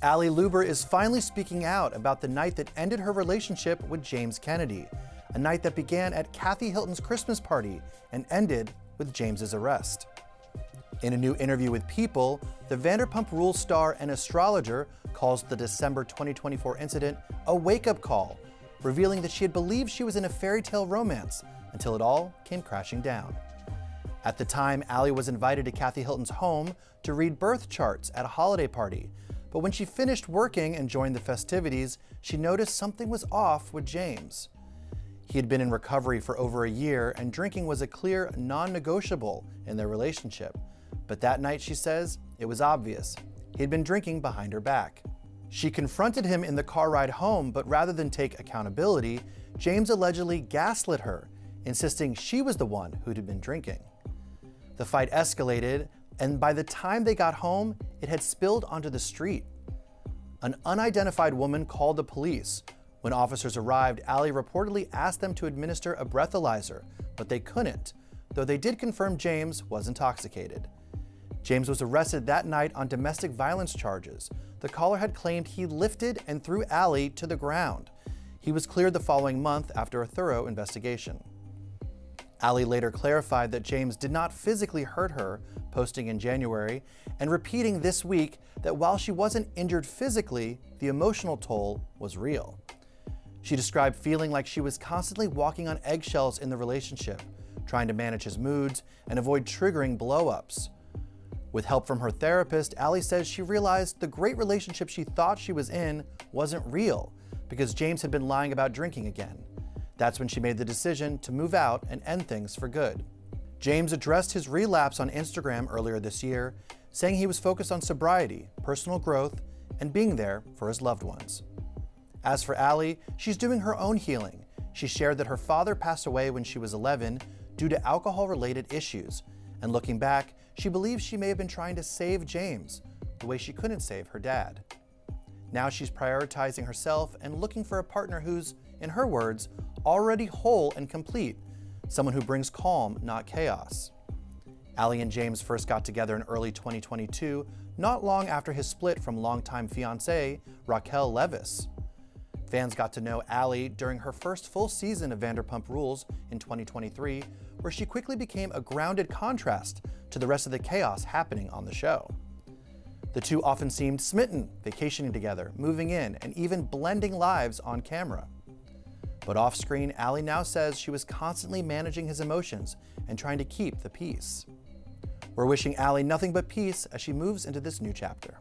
Lewber is finally speaking out about the night that ended her relationship with James Kennedy, a night that began at Kathy Hilton's Christmas party and ended with James's arrest. In a new interview with People, the Vanderpump Rules star and astrologer calls the December 2024 incident a wake-up call, revealing that she had believed she was in a fairy tale romance until it all came crashing down. At the time, Allie was invited to Kathy Hilton's home to read birth charts at a holiday party, but when she finished working and joined the festivities, she noticed something was off with James. He had been in recovery for over a year, and drinking was a clear non-negotiable in their relationship. But that night, she says, it was obvious. He had been drinking behind her back. She confronted him in the car ride home, but rather than take accountability, James allegedly gaslit her, insisting she was the one who had been drinking. The fight escalated, and by the time they got home, it had spilled onto the street. An unidentified woman called the police. When officers arrived, Allie reportedly asked them to administer a breathalyzer, but they couldn't, though they did confirm James was intoxicated. James was arrested that night on domestic violence charges. The caller had claimed he lifted and threw Allie to the ground. He was cleared the following month after a thorough investigation. Allie later clarified that James did not physically hurt her, posting in January, and repeating this week that while she wasn't injured physically, the emotional toll was real. She described feeling like she was constantly walking on eggshells in the relationship, trying to manage his moods and avoid triggering blow-ups. With help from her therapist, Allie says she realized the great relationship she thought she was in wasn't real because James had been lying about drinking again. That's when she made the decision to move out and end things for good. James addressed his relapse on Instagram earlier this year, saying he was focused on sobriety, personal growth, and being there for his loved ones. As for Allie, she's doing her own healing. She shared that her father passed away when she was 11 due to alcohol-related issues, and looking back, she believes she may have been trying to save James the way she couldn't save her dad. Now she's prioritizing herself and looking for a partner who's, in her words, already whole and complete, someone who brings calm, not chaos. Allie and James first got together in early 2022, not long after his split from longtime fiancée Raquel Leviss. Fans got to know Allie during her first full season of Vanderpump Rules in 2023, where she quickly became a grounded contrast to the rest of the chaos happening on the show. The two often seemed smitten, vacationing together, moving in, and even blending lives on camera. But off-screen, Allie now says she was constantly managing his emotions and trying to keep the peace. We're wishing Allie nothing but peace as she moves into this new chapter.